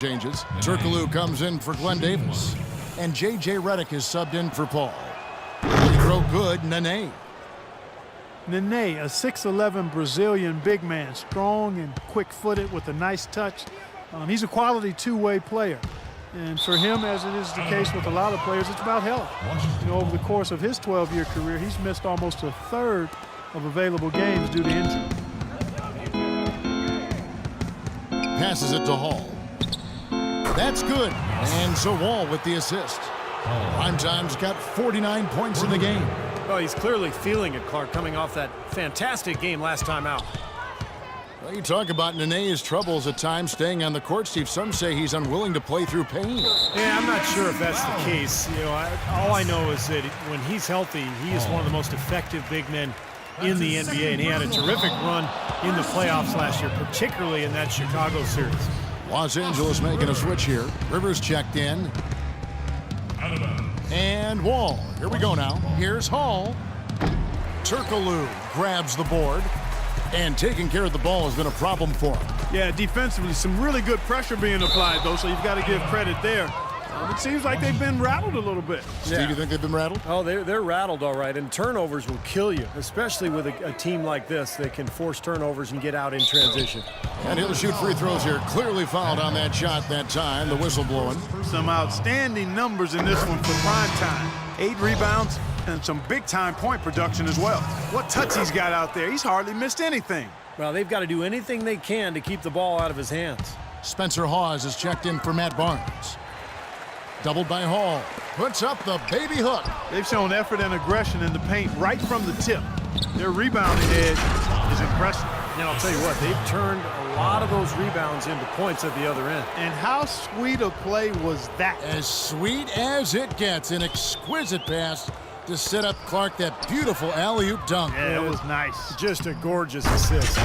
Changes. Turkoglu comes in for Glenn Davis. And J.J. Redick is subbed in for Paul. Free throw good, Nene. Nene, a 6'11" Brazilian big man, strong and quick-footed with a nice touch. He's a quality two-way player. And for him, as it is the case with a lot of players, it's about health. You know, over the course of his 12-year career, he's missed almost a third of available games due to injury. Passes it to Hall. That's good. And so Wall with the assist. Primetime's got 49 points in the game. Well, he's clearly feeling it, Clark, coming off that fantastic game last time out. Well, you talk about Nene's troubles at times staying on the court, Steve. Some say he's unwilling to play through pain. Yeah, I'm not sure if that's the case. You know, all I know is that when he's healthy, he is one of the most effective big men in the NBA, and he had a terrific run in the playoffs last year, particularly in that Chicago series. Los Angeles making a switch here. Rivers checked in. And Wall. Here we go now. Here's Hall. Turkoglu grabs the board. And taking care of the ball has been a problem for him. Yeah, defensively, some really good pressure being applied, though, so you've got to give credit there. It seems like they've been rattled a little bit. Steve, you think they've been rattled? Oh, they're rattled all right, and turnovers will kill you, especially with a team like this. They can force turnovers and get out in transition. And he'll shoot free throws here. Clearly fouled on that shot that time. The whistle blowing. Some outstanding numbers in this one for prime time. 8 rebounds and some big-time point production as well. What touch he's got out there. He's hardly missed anything. Well, they've got to do anything they can to keep the ball out of his hands. Spencer Hawes is checked in for Matt Barnes. Doubled by Hall. Puts up the baby hook. They've shown effort and aggression in the paint right from the tip. Their rebounding edge is impressive. And I'll tell you what, they've turned a lot of those rebounds into points at the other end. And how sweet a play was that? As sweet as it gets. An exquisite pass to set up Clark that beautiful alley-oop dunk. Yeah, it was nice. Just a gorgeous assist.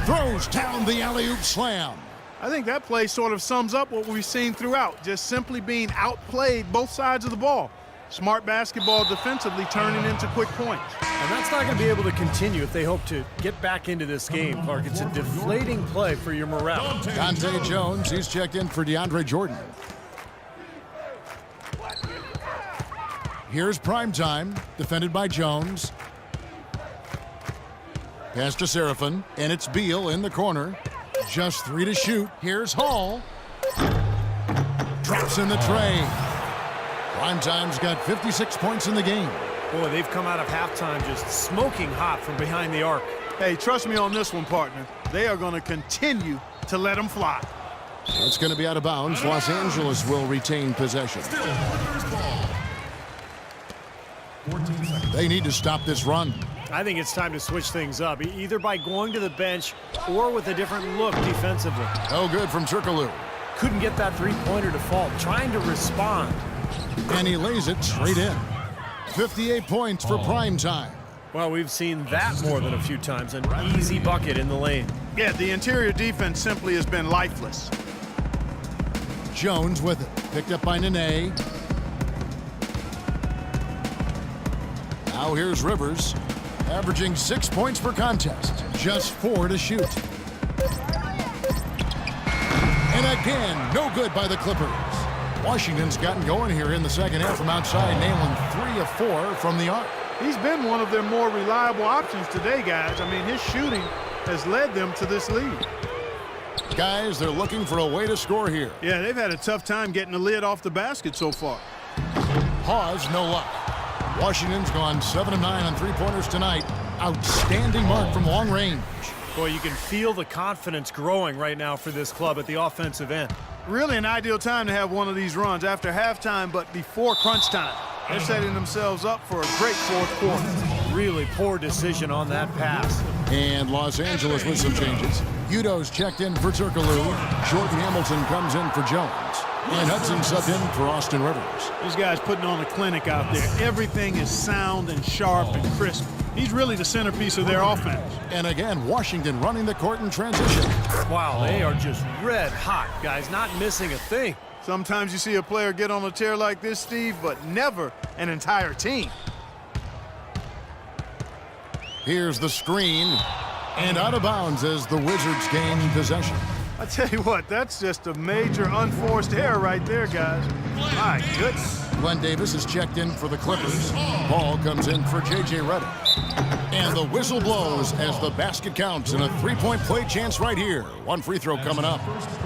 Throws down the alley-oop slam. I think that play sort of sums up what we've seen throughout, just simply being outplayed both sides of the ball. Smart basketball defensively turning into quick points. And that's not going to be able to continue if they hope to get back into this game, Clark. It's a deflating play for your morale. Dante Jones, he's checked in for DeAndre Jordan. Here's Primetime, defended by Jones. Pass to Seraphin, and it's Beal in the corner. Just 3 to shoot. Here's Hall. Drops in the tray. Primetime's got 56 points in the game. Boy, they've come out of halftime just smoking hot from behind the arc. Hey, trust me on this one, partner. They are going to continue to let them fly. It's going to be out of bounds. Los Angeles will retain possession. They need to stop this run. I think it's time to switch things up, either by going to the bench or with a different look defensively. No good from Turkoglu. Couldn't get that three-pointer to fall, trying to respond. And he lays it straight in. 58 points for Primetime. Well, we've seen that more than a few times, an easy bucket in the lane. Yeah, the interior defense simply has been lifeless. Jones with it. Picked up by Nene. Now here's Rivers. Averaging 6 points per contest. Just 4 to shoot. And again, no good by the Clippers. Washington's gotten going here in the second half from outside, nailing 3 of 4 from the arc. He's been one of their more reliable options today, guys. I mean, his shooting has led them to this lead. Guys, they're looking for a way to score here. Yeah, they've had a tough time getting the lid off the basket so far. Hawes, no luck. Washington's gone 7 of 9 on three-pointers tonight. Outstanding mark from long range. Boy, you can feel the confidence growing right now for this club at the offensive end. Really an ideal time to have one of these runs after halftime, but before crunch time. They're setting themselves up for a great fourth quarter. Really poor decision on that pass. And Los Angeles with some changes. Udo's checked in for Turkoglu. Jordan Hamilton comes in for Jones. And Hudson subbed in for Austin Rivers. These guys putting on a clinic out there. Everything is sound and sharp and crisp. He's really the centerpiece of their offense. And again, Washington running the court in transition. Wow, they are just red hot, guys, not missing a thing. Sometimes you see a player get on a tear like this, Steve, but never an entire team. Here's the screen. And out of bounds as the Wizards gain possession. I tell you what, that's just a major unforced error right there, guys. My goodness. Glenn Davis is checked in for the Clippers. Ball comes in for J.J. Redick. And the whistle blows as the basket counts, and a three-point play chance right here. One free throw coming up.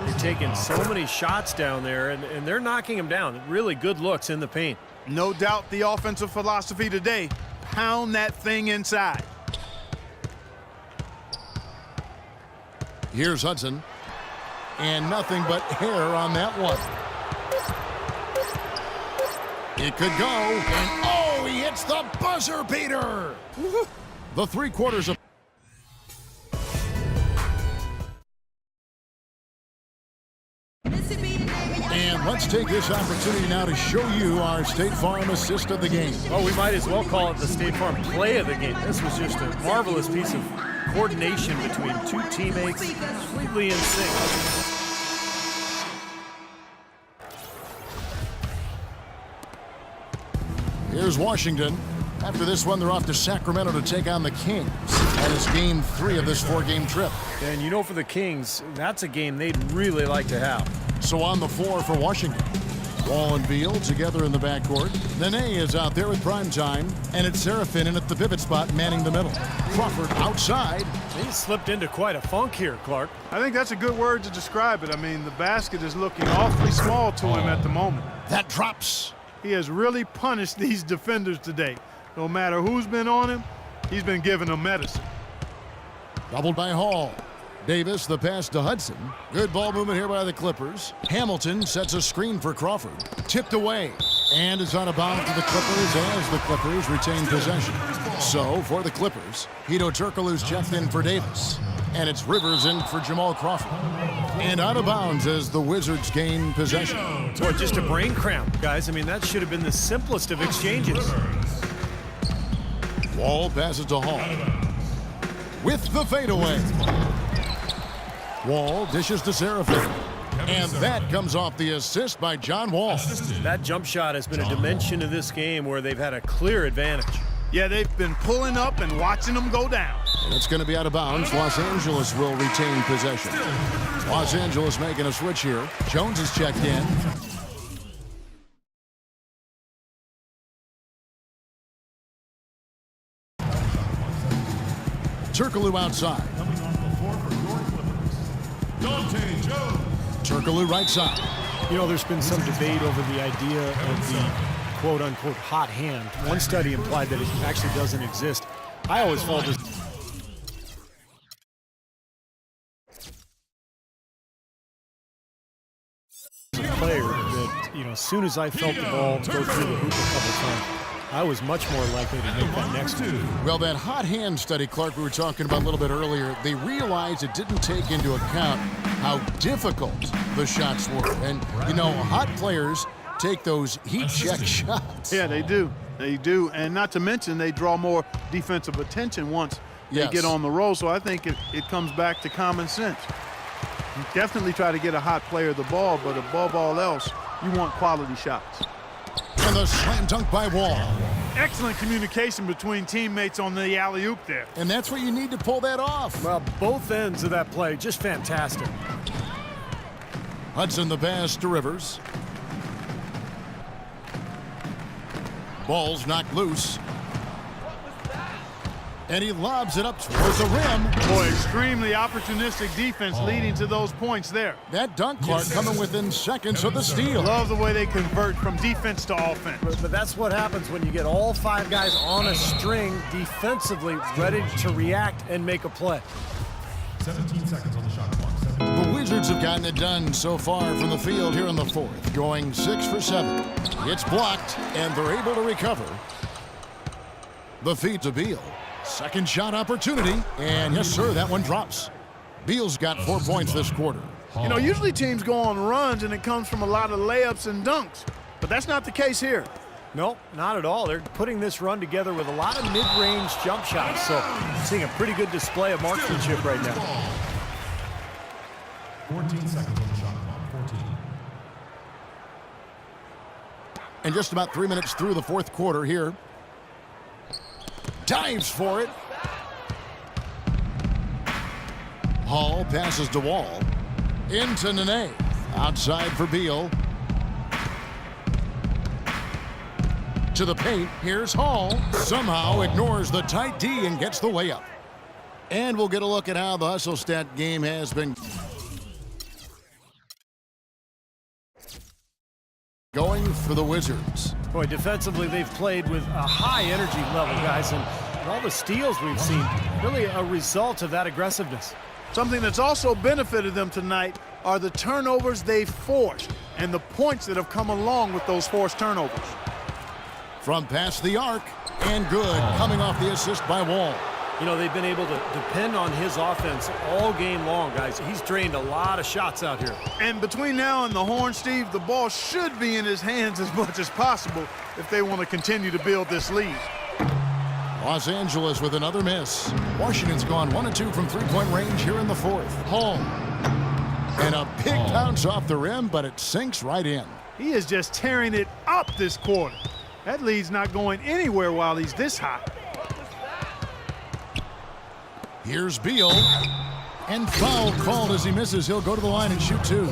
They're taking so many shots down there, and they're knocking them down. Really good looks in the paint. No doubt the offensive philosophy today, pound that thing inside. Here's Hudson. And nothing but hair on that one. It could go. And oh, he hits the buzzer beater. The three-quarters of. And let's take this opportunity now to show you our State Farm assist of the game. Oh, we might as well call it the State Farm play of the game. This was just a marvelous piece of coordination between two teammates, completely in sync. Here's Washington. After this one, they're off to Sacramento to take on the Kings. That is game 3 of this 4-game trip. And you know, for the Kings, that's a game they'd really like to have. So on the floor for Washington, Wall and Beal together in the backcourt. Nene is out there with prime time, and it's Serafin in at the pivot spot manning the middle. Crawford outside. He slipped into quite a funk here, Clark. I think that's a good word to describe it. I mean, the basket is looking awfully small to him at the moment. That drops. He has really punished these defenders today. No matter who's been on him, he's been giving them medicine. Doubled by Hall. Davis, the pass to Hudson. Good ball movement here by the Clippers. Hamilton sets a screen for Crawford. Tipped away. And is out of bounds to the Clippers as the Clippers retain possession. So, for the Clippers, Hedo Turkoglu's checked in for Davis. And it's Rivers in for Jamal Crawford. And out of bounds as the Wizards gain possession. Boy, just a brain cramp, guys. I mean, that should have been the simplest of exchanges. Wall passes to Hall. With the fadeaway. Wall dishes to Serafin. And that comes off the assist by John Wall. That jump shot has been a dimension of this game where they've had a clear advantage. Yeah, they've been pulling up and watching them go down. And it's going to be out of bounds. Los Angeles will retain possession. Los Angeles making a switch here. Jones is checked in. Turkoglu outside. Coming on the floor for your Clippers, Dante Jones. Turkoglu right side. You know, there's been some debate over the idea of the quote-unquote hot hand. One study implied that it actually doesn't exist. I always felt this player that, you know, as soon as I felt the ball go through the hoop a couple times, I was much more likely to make that next one. Well, that hot hand study, Clark, we were talking about a little bit earlier, they realized it didn't take into account how difficult the shots were. And, you know, hot players take those heat check shots. Yeah, they do. They do. And not to mention, they draw more defensive attention once they get on the roll. So I think it comes back to common sense. You definitely try to get a hot player the ball, but above all else, you want quality shots. And the slam dunk by Wall. Excellent communication between teammates on the alley-oop there. And that's what you need to pull that off. Well, both ends of that play, just fantastic. Hudson the pass to Rivers. Ball's knocked loose. And he lobs it up towards the rim. Boy, extremely opportunistic defense leading to those points there. That dunk, Clark, coming within seconds of the steal. Love the way they convert from defense to offense. But that's what happens when you get all 5 guys on a string defensively ready to react and make a play. 17 seconds on the shot clock. The Wizards have gotten it done so far from the field here in the fourth, going 6 for 7. It's blocked, and they're able to recover. The feed to Beal. Second shot opportunity, and yes, sir, that one drops. Beal's got 4 points this quarter. You know, usually teams go on runs, and it comes from a lot of layups and dunks, but that's not the case here. Nope, not at all. They're putting this run together with a lot of mid-range jump shots, so seeing a pretty good display of marksmanship right now. 14 seconds on the shot clock. 14. And just about 3 minutes through the fourth quarter here. Dives for it. Hall passes to Wall. Into Nene. Outside for Beal. To the paint. Here's Hall. Somehow ignores the tight D and gets the way up. And we'll get a look at how the hustle stat game has been going for the Wizards. Boy, defensively, they've played with a high energy level, guys, and all the steals we've seen, really a result of that aggressiveness. Something that's also benefited them tonight are the turnovers they've forced and the points that have come along with those forced turnovers. From past the arc, and good, coming off the assist by Wall. You know, they've been able to depend on his offense all game long, guys. He's drained a lot of shots out here. And between now and the horn, Steve, the ball should be in his hands as much as possible if they want to continue to build this lead. Los Angeles with another miss. Washington's gone 1 of 2 from three-point range here in the fourth. Hall. And a big bounce off the rim, but it sinks right in. He is just tearing it up this quarter. That lead's not going anywhere while he's this hot. Here's Beal. And foul called as he misses. He'll go to the line and shoot 2.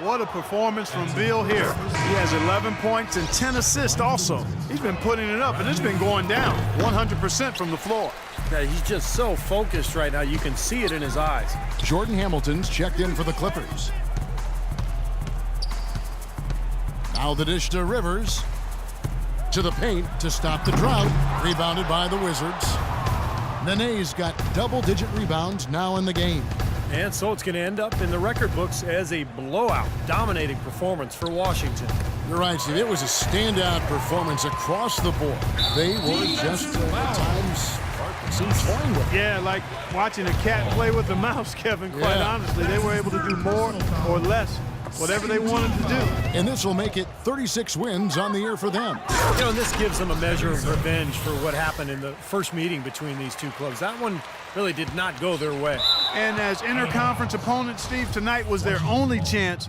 What a performance from Beal here. He has 11 points and 10 assists also. He's been putting it up, and it's been going down 100% from the floor. Yeah, he's just so focused right now. You can see it in his eyes. Jordan Hamilton's checked in for the Clippers. Now the dish to Rivers. To the paint to stop the drought. Rebounded by the Wizards. Nene's got double-digit rebounds now in the game. And so it's going to end up in the record books as a blowout, dominating performance for Washington. You're right, Steve. It was a standout performance across the board. They were just, at times, toying with it. Yeah, like watching a cat play with a mouse, Kevin, quite honestly. They were able to do more or less, whatever they wanted to do. And this will make it 36 wins on the year for them. You know, and this gives them a measure of revenge for what happened in the first meeting between these two clubs. That one really did not go their way. And as interconference opponents, Steve, tonight was their only chance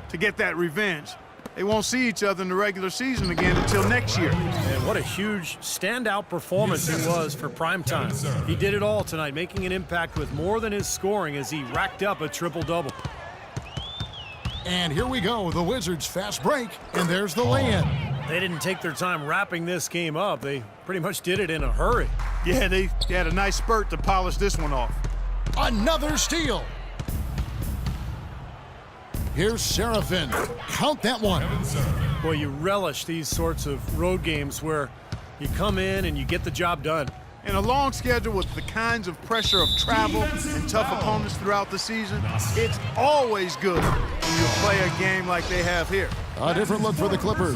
to get that revenge. They won't see each other in the regular season again until next year. And what a huge standout performance it was for primetime. He did it all tonight, making an impact with more than his scoring as he racked up a triple-double. And here we go, the Wizards fast break, and there's the lay-in. They didn't take their time wrapping this game up. They pretty much did it in a hurry. Yeah, they had a nice spurt to polish this one off. Another steal. Here's Seraphin. Count that one. Boy, you relish these sorts of road games where you come in and you get the job done. In a long schedule with the kinds of pressure of travel and tough opponents throughout the season, it's always good when you play a game like they have here. A different look for the Clippers.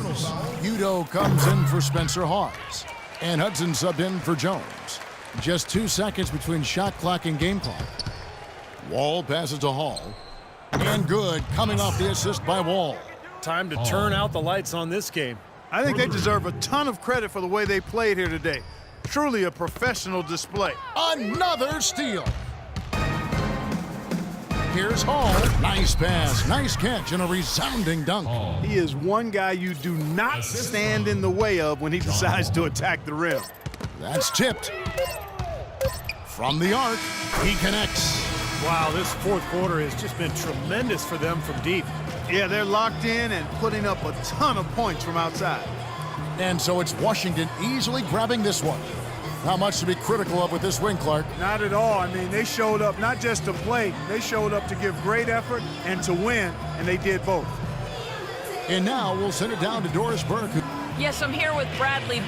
Udoh comes in for Spencer Hawes. And Hudson subbed in for Jones. Just 2 seconds between shot clock and game clock. Wall passes to Hall. And good, coming off the assist by Wall. Time to turn out the lights on this game. I think they deserve a ton of credit for the way they played here today. Truly a professional display. Another steal. Here's Hall. Nice pass, nice catch, and a resounding dunk. He is one guy you do not stand in the way of when he decides to attack the rim. That's tipped. From the arc, he connects. Wow, this fourth quarter has just been tremendous for them from deep. Yeah, they're locked in and putting up a ton of points from outside. And so it's Washington easily grabbing this one. Not much to be critical of with this win, Clark. Not at all. I mean, they showed up not just to play, they showed up to give great effort and to win, and they did both. And now we'll send it down to Doris Burke. Yes, I'm here with Bradley.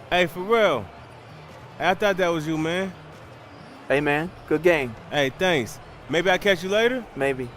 Hey, for real. I thought that was you, man. Hey, man, good game. Hey, thanks. Maybe I'll catch you later? Maybe.